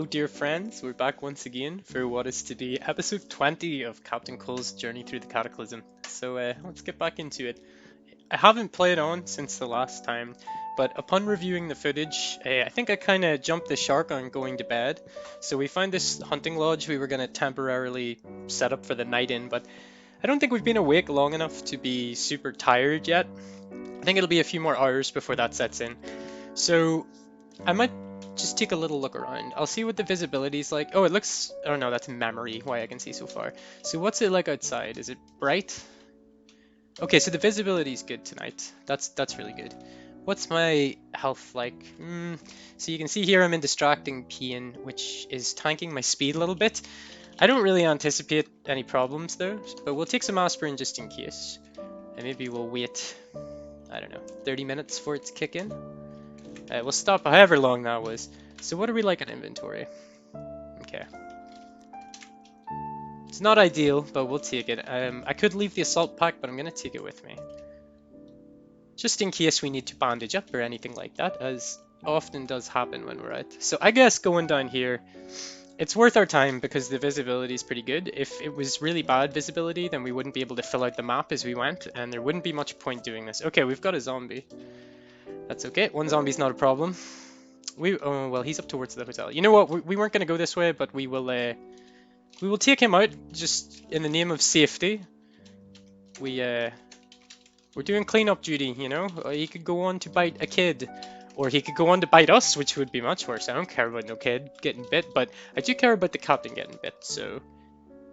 dear friends, we're back once again for what is to be episode 20 of Captain Cole's journey through the Cataclysm. So let's get back into it. I haven't played on since the last time, but upon reviewing the footage, I think I kind of jumped the shark on going to bed. So we found this hunting lodge we were going to temporarily set up for the night in, but I don't think we've been awake long enough to be super tired yet. I think it'll be a few more hours before that sets in. So I might just take a little look around. I'll see what the visibility is like. Oh, it looks... Oh no, that's memory, why I can see so far. So what's it like outside? Is it bright? Okay, so the visibility is good tonight. That's really good. What's my health like? So you can see here I'm in distracting pain, which is tanking my speed a little bit. I don't really anticipate any problems though, but we'll take some aspirin just in case. And maybe we'll wait, I don't know, 30 minutes for it to kick in. We'll stop however long that was. So what are we like on inventory? Okay. It's not ideal, but we'll take it. I could leave the assault pack, but I'm going to take it with me. Just in case we need to bandage up or anything like that, as often does happen when we're out. So I guess going down here, it's worth our time because the visibility is pretty good. If it was really bad visibility, then we wouldn't be able to fill out the map as we went, and there wouldn't be much point doing this. Okay, we've got a zombie. That's okay. One zombie's not a problem. Oh, well, he's up towards the hotel. You know what? We weren't going to go this way, but we will take him out just in the name of safety. We're doing cleanup duty, you know? He could go on to bite a kid, or he could go on to bite us, which would be much worse. I don't care about no kid getting bit, but I do care about the captain getting bit, so...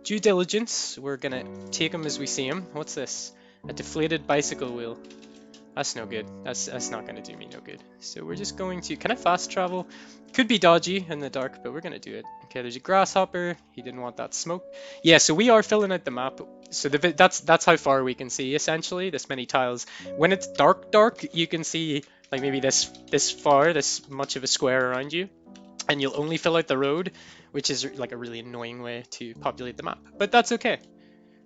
Due diligence, we're going to take him as we see him. What's this? A deflated bicycle wheel. That's no good. That's not going to do me no good. So we're just going to... Can I fast travel? Could be dodgy in the dark, but we're going to do it. Okay, there's a grasshopper. He didn't want that smoke. Yeah, so we are filling out the map. So that's how far we can see, essentially, this many tiles. When it's dark, you can see, like, maybe this far, this much of a square around you. And you'll only fill out the road, which is, like, a really annoying way to populate the map. But that's okay.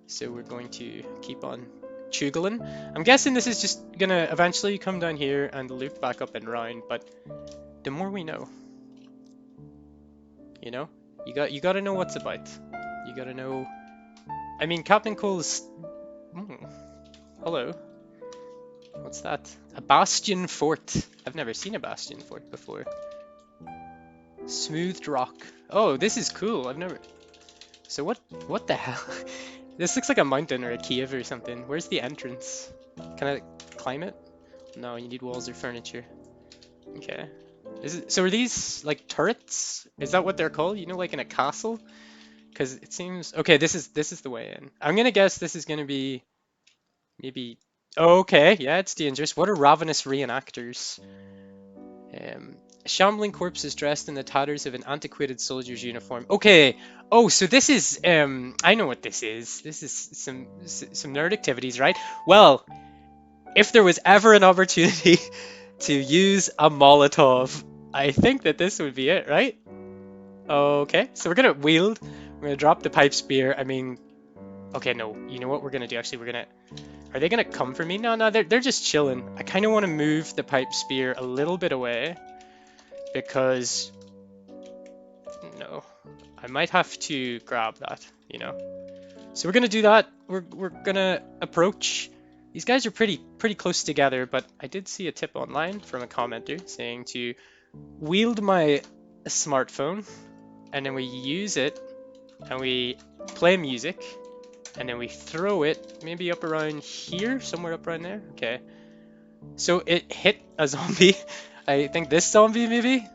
So we're going to keep on... Chugolin. I'm guessing this is just gonna eventually come down here and loop back up and round, but the more we know, you know, you gotta know what's about. You gotta know. I mean, Captain Cole's. Hello. What's that? A bastion fort. I've never seen a bastion fort before. Smoothed rock. Oh, this is cool. I've never. So what the hell? This looks like a mountain or a cave or something. Where's the entrance? Can I climb it? No, you need walls or furniture. Okay. So are these like turrets? Is that what they're called? You know, like in a castle? Because it seems... Okay, this is the way in. I'm gonna guess this is gonna be... Maybe... Oh, okay, yeah, it's dangerous. What are ravenous reenactors? A shambling corpse is dressed in the tatters of an antiquated soldier's uniform. Okay. Oh, so this is I know what this is. This is some nerd activities, right? Well, if there was ever an opportunity to use a Molotov, I think that this would be it, right? Okay. So we're gonna wield. We're gonna drop the pipe spear. I mean, okay, no. You know what we're gonna do? Actually, we're gonna. Are they gonna come for me? No, they're just chilling. I kind of want to move the pipe spear a little bit away. Because, no, I might have to grab that, you know. So we're gonna do that. We're gonna approach. These guys are pretty close together, but I did see a tip online from a commenter saying to wield my smartphone, and then we use it, and we play music, and then we throw it maybe up around here, somewhere up around there. Okay. So it hit a zombie. I think this zombie maybe?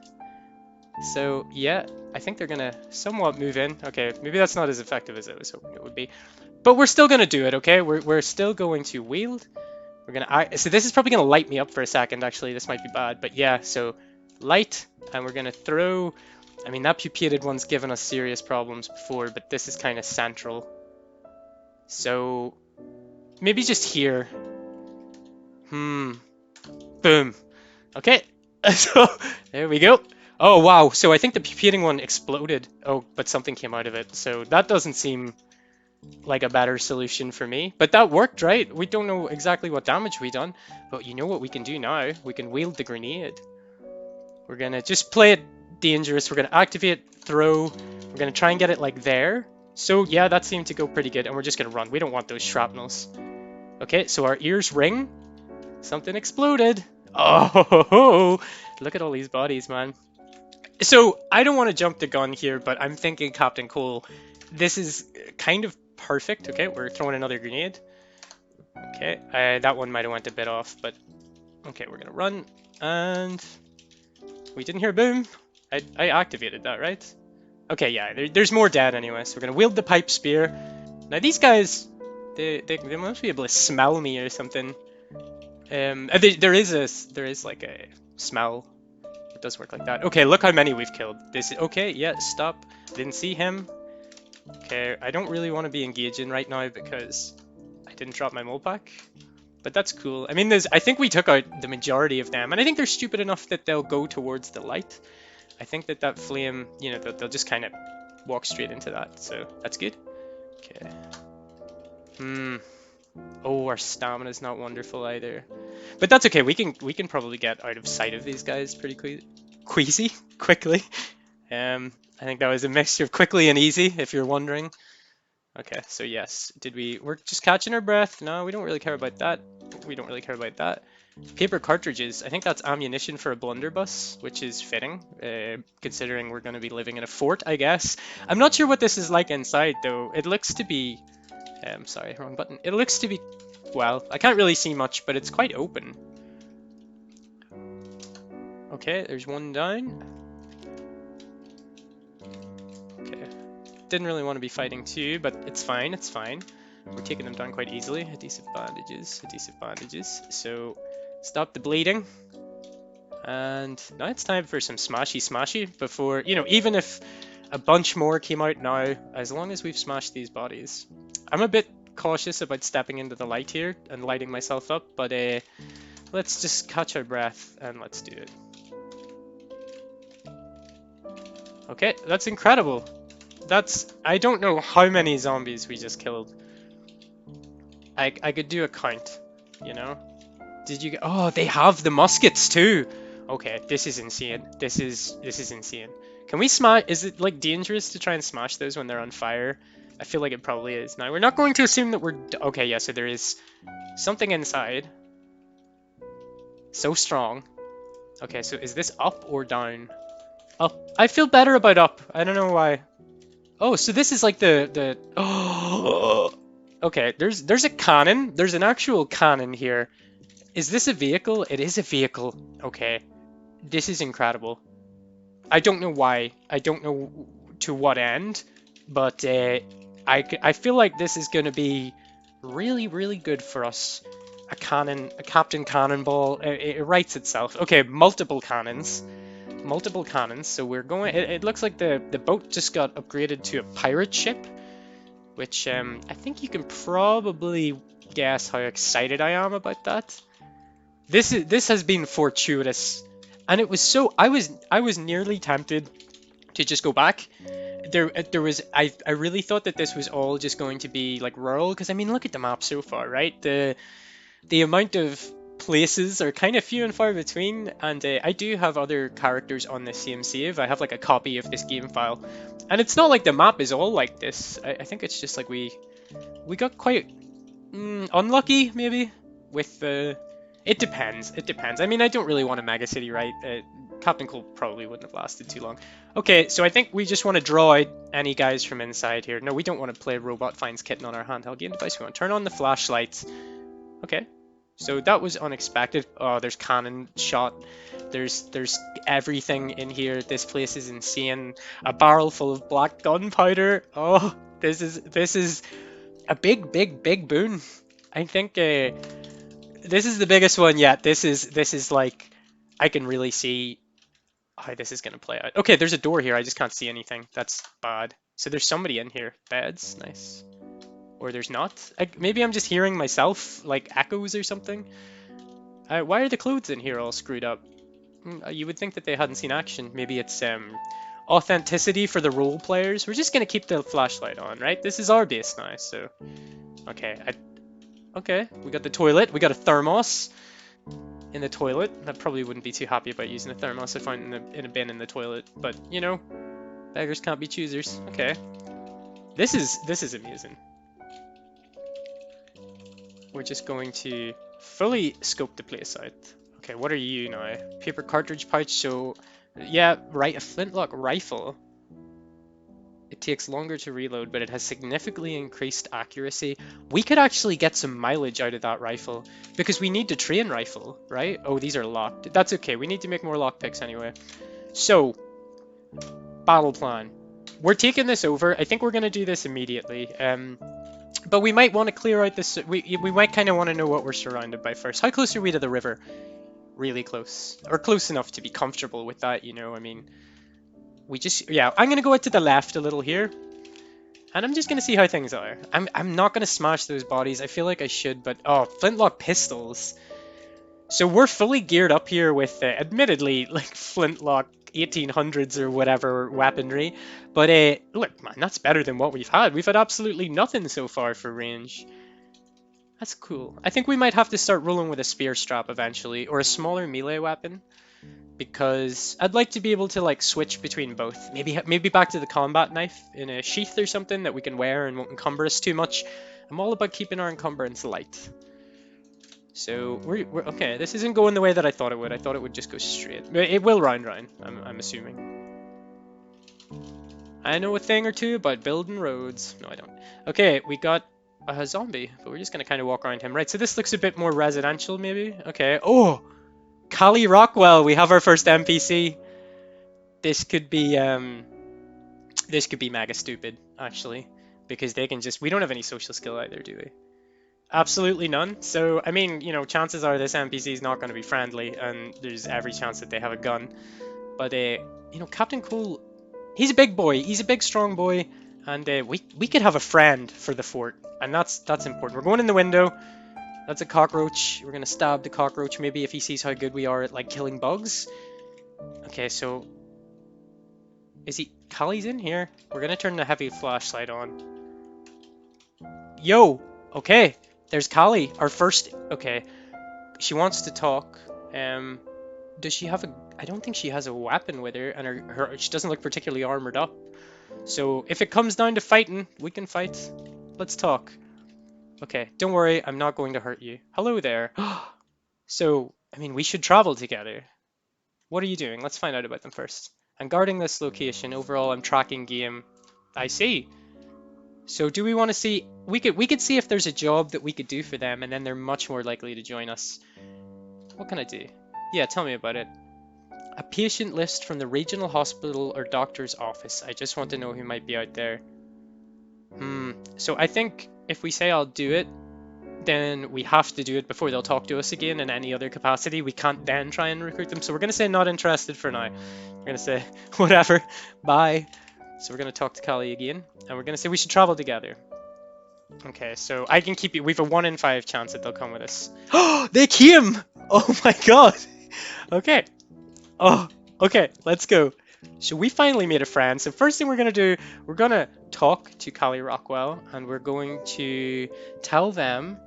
So yeah, I think they're gonna somewhat move in. Okay, maybe that's not as effective as I was hoping it would be. But we're still gonna do it, okay? We're still going to wield. We're gonna... So this is probably gonna light me up for a second, actually. This might be bad, but yeah, so light, and we're gonna throw... I mean, that pupated one's given us serious problems before, but this is kind of central. So maybe just here. Boom. Okay. So, there we go. Oh, wow. So I think the pupating one exploded. Oh, but something came out of it. So that doesn't seem like a better solution for me. But that worked, right? We don't know exactly what damage we done. But you know what we can do now? We can wield the grenade. We're going to just play it dangerous. We're gonna activate, throw. We're gonna try and get it like there. So yeah, that seemed to go pretty good, and we're just gonna run. We don't want those shrapnels. Okay, so our ears ring. Something exploded. Oh, look at all these bodies, man. So I don't want to jump the gun here, but I'm thinking Captain Cole, this is kind of perfect. Okay, we're throwing another grenade. Okay, that one might have went a bit off, but okay, we're gonna run, and we didn't hear a boom. I activated that, right? Okay, yeah, there's more dead anyway, so we're gonna wield the pipe spear. Now these guys, they must be able to smell me or something. There is like a smell. It does work like that. Okay, look how many we've killed. This okay, yeah, stop. Didn't see him. Okay, I don't really want to be engaging right now because I didn't drop my mole pack. But that's cool. I mean, I think we took out the majority of them, and I think they're stupid enough that they'll go towards the light. I think that flame, you know, they'll just kind of walk straight into that, so that's good. Okay. Oh, our stamina's not wonderful either. But that's okay. We can probably get out of sight of these guys pretty quickly. I think that was a mixture of quickly and easy, if you're wondering. Okay, so yes, we're just catching our breath. No, we don't really care about that. We don't really care about that. Paper cartridges. I think that's ammunition for a blunderbuss, which is fitting, considering we're going to be living in a fort, I guess. I'm not sure what this is like inside, though. It looks to be... sorry, wrong button. It looks to be... Well, I can't really see much, but it's quite open. Okay, there's one down. Okay. Didn't really want to be fighting two, but it's fine, it's fine. We're taking them down quite easily. Adhesive bandages, adhesive bandages. So, stop the bleeding. And now it's time for some smashy before, you know, even if a bunch more came out now, as long as we've smashed these bodies. I'm a bit cautious about stepping into the light here and lighting myself up, but let's just catch our breath and let's do it. Okay, that's incredible. I don't know how many zombies we just killed. I could do a count, you know? Did you get... Oh, they have the muskets too! Okay, this is insane. This is insane. Can we smash... Is it, like, dangerous to try and smash those when they're on fire? I feel like it probably is. Now, we're not going to assume that we're... Okay, yeah, so there is something inside. So strong. Okay, so is this up or down? Up. I feel better about up. I don't know why. Oh, so this is like the... Oh... Okay, there's a cannon. There's an actual cannon here. Is this a vehicle? It is a vehicle. Okay. This is incredible. I don't know why. I don't know to what end, but I feel like this is going to be really, really good for us. A cannon, a Captain Cannonball. It writes itself. Okay, multiple cannons. Multiple cannons. So we're going... It looks like the boat just got upgraded to a pirate ship, which I think you can probably guess how excited I am about that. This has been fortuitous, and it was so I was nearly tempted to just go back. There was I really thought that this was all just going to be like rural, because I mean, look at the map so far, right? The amount of places are kind of few and far between, and I do have other characters on the same save. I have like a copy of this game file, and it's not like the map is all like this. I think it's just like we got quite unlucky maybe with the... It depends. It depends. I mean, I don't really want a mega city, right? Captain Cool probably wouldn't have lasted too long. Okay, so I think we just want to draw out any guys from inside here. No, we don't want to play Robot Finds Kitten on our handheld game device. We want to turn on the flashlights. Okay, so that was unexpected. Oh, there's cannon shot. There's everything in here. This place is insane. A barrel full of black gunpowder. Oh, this is a big boon. I think this is the biggest one yet. This is like, I can really see how this is gonna play out. Okay, there's a door here. I just can't see anything. That's bad. So there's somebody in here. Beds, nice. Or there's not. Maybe I'm just hearing myself, like echoes or something. Why are the clothes in here all screwed up? You would think that they hadn't seen action. Maybe it's authenticity for the role players. We're just gonna keep the flashlight on, right? This is our base now, so okay. Okay, we got the toilet, we got a thermos. in the toilet. I probably wouldn't be too happy about using a thermos if I'm in a bin in the toilet, but you know, beggars can't be choosers. Okay, this is amusing. We're just going to fully scope the place out. Okay, what are you now? Paper cartridge pouch. So yeah, right, a flintlock rifle. It takes longer to reload, but it has significantly increased accuracy. We could actually get some mileage out of that rifle because we need the train rifle, right? Oh, these are locked. That's okay. We need to make more lockpicks anyway. So, battle plan. We're taking this over. I think we're going to do this immediately. But we might want to clear out this. We might kind of want to know what we're surrounded by first. How close are we to the river? Really close. Or close enough to be comfortable with that, you know? I mean, yeah, I'm going to go out to the left a little here. And I'm just going to see how things are. I'm not going to smash those bodies. I feel like I should, but... Oh, flintlock pistols. So we're fully geared up here with, admittedly, like, flintlock 1800s or whatever weaponry. But, look, man, that's better than what we've had. We've had absolutely nothing so far for range. That's cool. I think we might have to start rolling with a spear strap eventually, or a smaller melee weapon. Because I'd like to be able to like switch between both. Maybe back to the combat knife in a sheath or something that we can wear and won't encumber us too much. I'm all about keeping our encumbrance light. So we're okay. This isn't going the way that I thought it would. I thought it would just go straight. It will round. I'm assuming. I know a thing or two about building roads. No, I don't. Okay, we got a zombie, but we're just gonna kind of walk around him. Right. So this looks a bit more residential, maybe. Okay. Oh. Callie Rockwell, we have our first NPC. This could be mega stupid, actually, because they can just, we don't have any social skill either, do we? Absolutely none. So, I mean, you know, chances are this NPC is not going to be friendly, and there's every chance that they have a gun. But, you know, Captain Cool, he's a big boy. He's a big, strong boy, and we could have a friend for the fort, and that's important. We're going in the window. That's a cockroach. We're gonna stab the cockroach maybe if he sees how good we are at like killing bugs. Okay, so is he? Callie's in here. We're gonna turn the heavy flashlight on. Yo, okay. There's Callie, our first. Okay, she wants to talk. Does she have a? I don't think she has a weapon with her, and she doesn't look particularly armored up. So if it comes down to fighting, we can fight. Let's talk. Okay, don't worry, I'm not going to hurt you. Hello there. So, I mean, we should travel together. What are you doing? Let's find out about them first. I'm guarding this location. Overall, I'm tracking game. I see. So, do we want to see... We could see if there's a job that we could do for them, and then they're much more likely to join us. What can I do? Yeah, tell me about it. A patient list from the regional hospital or doctor's office. I just want to know who might be out there. So I think if we say I'll do it, then we have to do it before they'll talk to us again in any other capacity. We can't then try and recruit them. So we're going to say not interested for now. We're going to say whatever, bye. So we're going to talk to Callie again, and we're going to say we should travel together. Okay, so I can keep you. We have a 1 in 5 chance that they'll come with us. Oh, they came! Oh my god! Okay. Oh, okay, let's go. So we finally made a friend. So first thing we're going to do, we're going to talk to Callie Rockwell, and we're going to tell them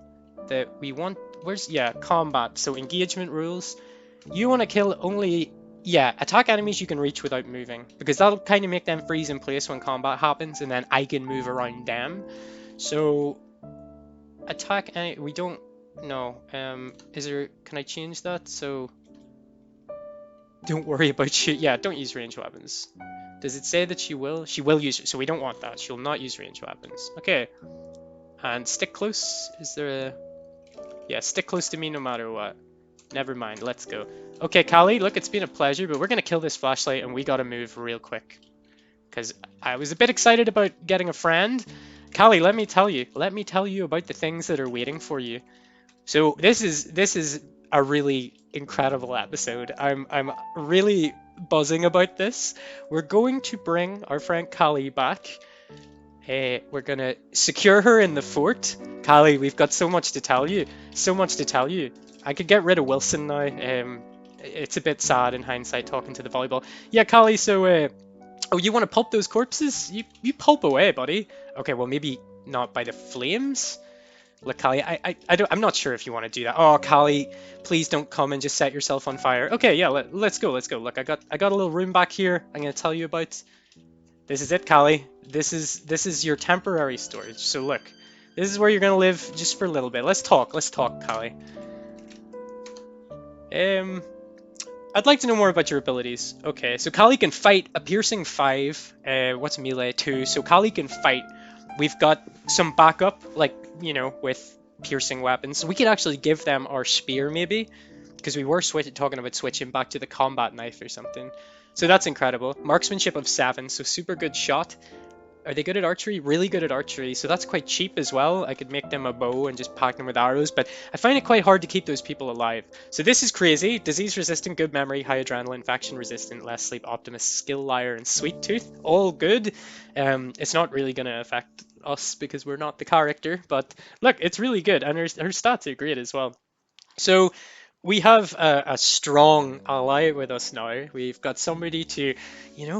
that we want, combat. So engagement rules. You want to kill only, attack enemies you can reach without moving, because that'll kind of make them freeze in place when combat happens, and then I can move around them. So attack any, we don't know. Can I change that? So don't worry about shoot. Yeah, don't use ranged weapons. Does it say that she will? She will use it, so we don't want that. She'll not use ranged weapons. Okay. And stick close. Is there a... Yeah, stick close to me no matter what. Never mind, let's go. Okay, Callie, look, it's been a pleasure, but we're gonna kill this flashlight and we gotta move real quick. Because I was a bit excited about getting a friend. Callie, let me tell you about the things that are waiting for you. So this is a really incredible episode. I'm really buzzing about this. We're going to bring our friend Callie back. We're gonna secure her in the fort. Callie, we've got so much to tell you. So much to tell you. I could get rid of Wilson now. It's a bit sad in hindsight talking to the volleyball. Yeah, Callie, so oh, you want to pulp those corpses? You pulp away, buddy. Okay, well maybe not by the flames. Look, Callie, I'm not sure if you want to do that. Oh, Callie, please don't come and just set yourself on fire. Okay, yeah, let's go, let's go. Look, I got a little room back here. I'm gonna tell you about. This is it, Callie. This is your temporary storage. So look, this is where you're gonna live just for a little bit. Let's talk, Callie. Um, I'd like to know more about your abilities. Okay, so Kali can fight a piercing 5. What's melee 2? So Kali can fight. We've got some backup, like, with piercing weapons. We could actually give them our spear, maybe, because we were talking about switching back to the combat knife or something. So that's incredible. Marksmanship of 7, so super good shot. Are they good at archery? Really good at archery, so that's quite cheap as well. I could make them a bow and just pack them with arrows, but I find it quite hard to keep those people alive. So this is crazy. Disease resistant, good memory, high adrenaline, faction resistant, less sleep, optimist, skill liar, and sweet tooth. All good. It's not really going to affect us because we're not the character, but look, it's really good, and her stats are great as well. So we have a strong ally with us now. We've got somebody to,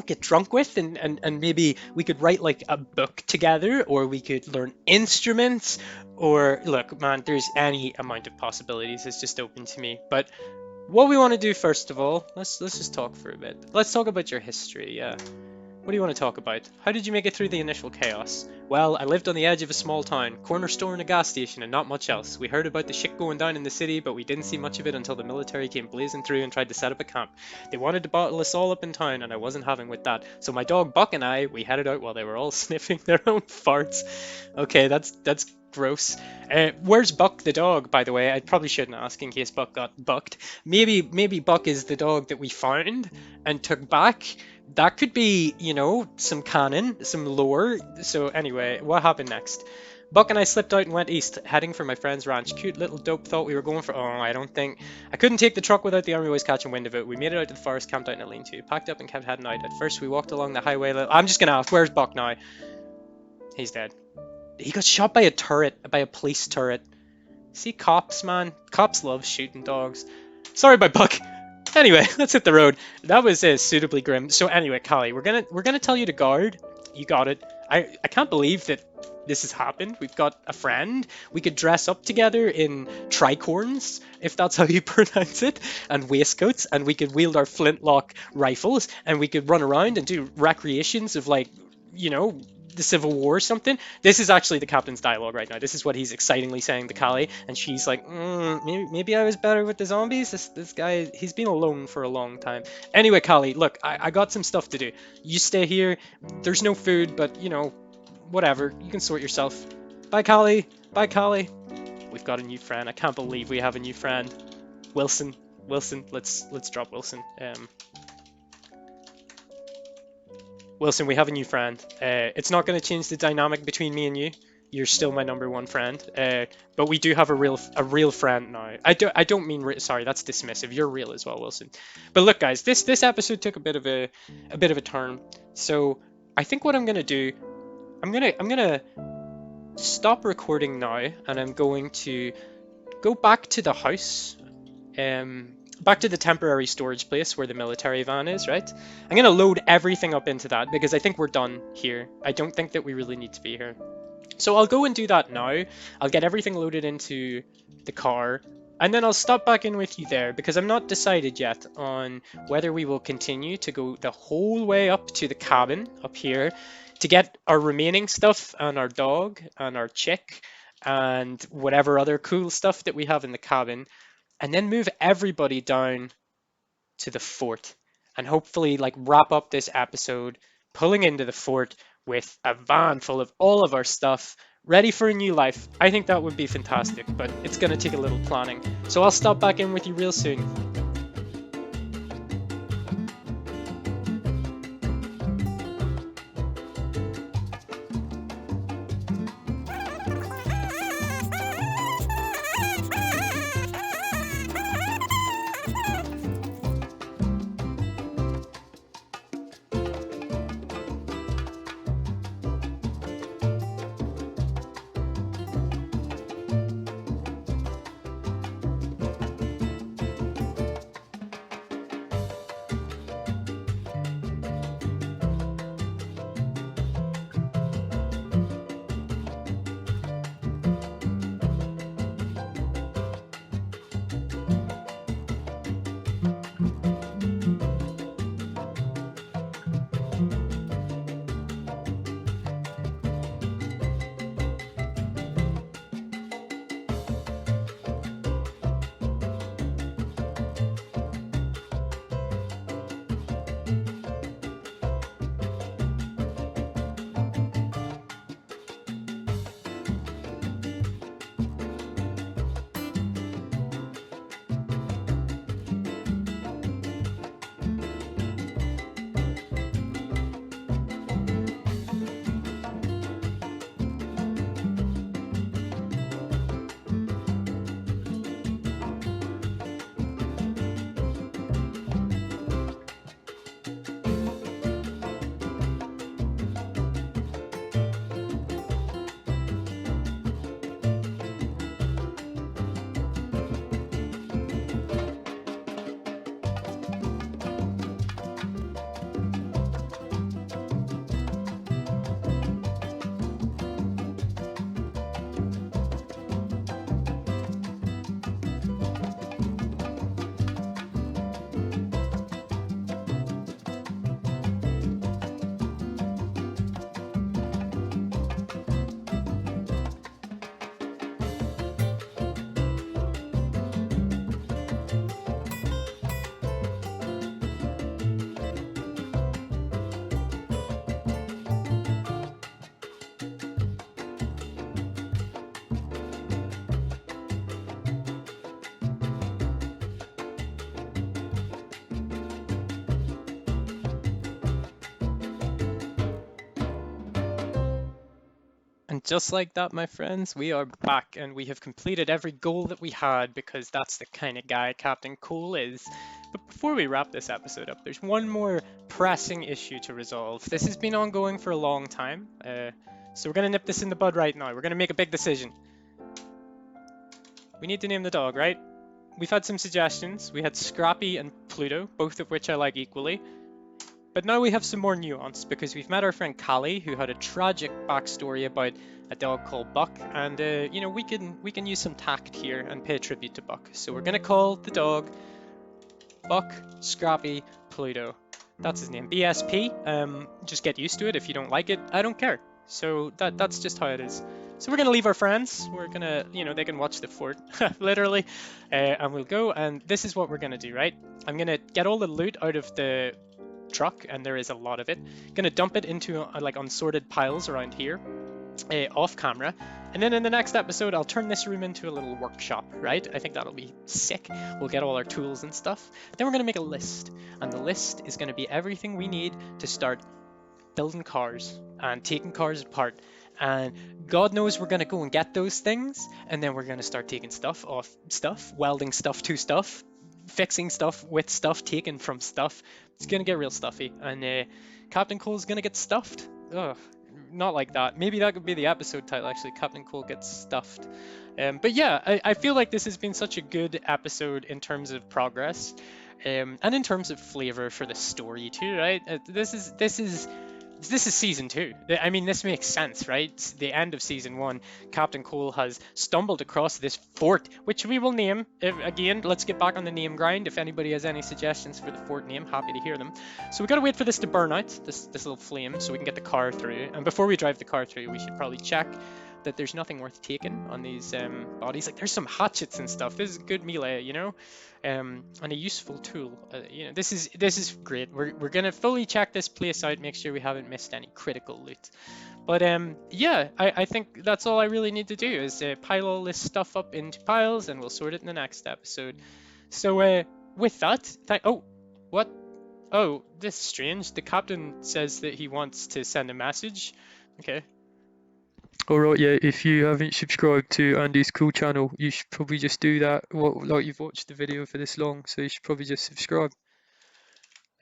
get drunk with, and maybe we could write like a book together, or we could learn instruments, or look, man, there's any amount of possibilities. It's just open to me. But what we want to do first of all, let's just talk for a bit. Let's talk about your history. Yeah. What do you want to talk about? How did you make it through the initial chaos? Well, I lived on the edge of a small town, corner store and a gas station, and not much else. We heard about the shit going down in the city, but we didn't see much of it until the military came blazing through and tried to set up a camp. They wanted to bottle us all up in town, and I wasn't having with that. So my dog Buck and I, we headed out while they were all sniffing their own farts. Okay, that's gross. Where's Buck the dog, by the way? I probably shouldn't ask in case Buck got bucked. Maybe Buck is the dog that we found and took back. That could be, some canon, some lore. So anyway, what happened next? Buck and I slipped out and went east, heading for my friend's ranch. Cute little dope thought we were going for... Oh, I couldn't take the truck without the army boys catching wind of it. We made it out to the forest, camped out in a lean-to, packed up and kept heading out. At first, we walked along the highway... I'm just gonna ask, where's Buck now? He's dead. He got shot by by a police turret. See, cops, man. Cops love shooting dogs. Sorry about Buck. Anyway, let's hit the road. That was suitably grim. So anyway, Callie, we're gonna tell you to guard. You got it. I can't believe that this has happened. We've got a friend. We could dress up together in tricorns, if that's how you pronounce it, and waistcoats, and we could wield our flintlock rifles, and we could run around and do recreations of, like, the Civil War or something. This is actually the captain's dialogue right now. This is what he's excitingly saying to Callie, and she's like, maybe I was better with the zombies. This guy, he's been alone for a long time. Anyway, Callie, look, I got some stuff to do. You stay here. There's no food, but whatever. You can sort yourself. Bye, Callie. Bye, Callie. We've got a new friend. I can't believe we have a new friend. Wilson. Let's drop Wilson. Wilson, we have a new friend. It's not going to change the dynamic between me and you. You're still my number one friend. But we do have a real friend now. I don't mean sorry, that's dismissive. You're real as well, Wilson. But look, guys, this episode took a bit of a turn. So I think what I'm going to do, I'm gonna stop recording now, and I'm going to go back to the house. Back to the temporary storage place where the military van is, right? I'm going to load everything up into that because I think we're done here. I don't think that we really need to be here. So I'll go and do that now. I'll get everything loaded into the car, and then I'll stop back in with you there because I'm not decided yet on whether we will continue to go the whole way up to the cabin up here to get our remaining stuff and our dog and our chick and whatever other cool stuff that we have in the cabin, and then move everybody down to the fort and hopefully wrap up this episode pulling into the fort with a van full of all of our stuff ready for a new life. I think that would be fantastic, but it's going to take a little planning. So I'll stop back in with you real soon. just like that, my friends, we are back and we have completed every goal that we had because that's the kind of guy Captain Cool is. But before we wrap this episode up, there's one more pressing issue to resolve. This has been ongoing for a long time, so we're going to nip this in the bud right now. We're going to make a big decision. We need to name the dog, right? We've had some suggestions. We had Scrappy and Pluto, both of which I like equally. But now we have some more nuance because we've met our friend Callie, who had a tragic backstory about a dog called Buck, and you know, we can use some tact here and pay tribute to Buck. So we're gonna call the dog Buck Scrappy Pluto. That's his name, BSP. Just get used to it. If you don't like it, I don't care. So that's just how it is. So we're gonna leave our friends. We're gonna, you know, they can watch the fort, literally, and we'll go. And this is what we're gonna do, right? I'm gonna get all the loot out of the truck, and there is a lot of it. Gonna dump it into like unsorted piles around here, off camera, and then in the next episode I'll turn this room into a little workshop, right? I think that'll be sick. We'll get all our tools and stuff. Then we're gonna make a list, and the list is gonna be everything we need to start building cars and taking cars apart. And God knows we're gonna go and get those things, and then we're gonna start taking stuff off stuff, welding stuff to stuff, fixing stuff with stuff taken from stuff. It's gonna get real stuffy, and Captain Cole's gonna get stuffed. Ugh, not like that. Maybe that could be the episode title, actually. Captain Cole gets stuffed. But yeah, I feel like this has been such a good episode in terms of progress, and in terms of flavor for the story too, right? This is season 2. I mean, this makes sense, right? It's the end of season 1. Captain Cole has stumbled across this fort, which we will name. Again, let's get back on the name grind. If anybody has any suggestions for the fort name, happy to hear them. So we gotta wait for this to burn out, this little flame, so we can get the car through. And before we drive the car through, we should probably check that there's nothing worth taking on these bodies. Like, there's some hatchets and stuff. This is good melee, you know, and a useful tool. You know, this is great. We're gonna fully check this place out, make sure we haven't missed any critical loot. But yeah, I think that's all I really need to do is pile all this stuff up into piles, and we'll sort it in the next episode. So with that, oh, what? Oh, this is strange. The captain says that he wants to send a message. Okay. Alright, yeah, if you haven't subscribed to Andy's cool channel, you should probably just do that. Like, you've watched the video for this long, so you should probably just subscribe.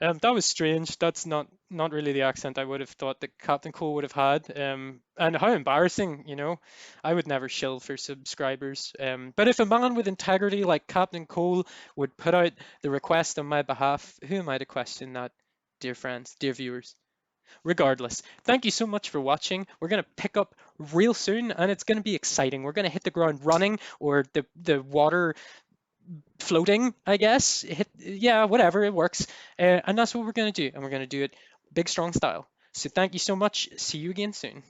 That was strange. That's not really the accent I would have thought that Captain Cole would have had. And how embarrassing, you know. I would never shill for subscribers. But if a man with integrity like Captain Cole would put out the request on my behalf, who am I to question that, dear friends, dear viewers? Regardless, thank you so much for watching. We're going to pick up real soon, and it's going to be exciting. We're going to hit the ground running, or the water floating, I guess. Yeah, whatever, it works. And that's what we're going to do, and we're going to do it big, strong style. So thank you so much. See you again soon.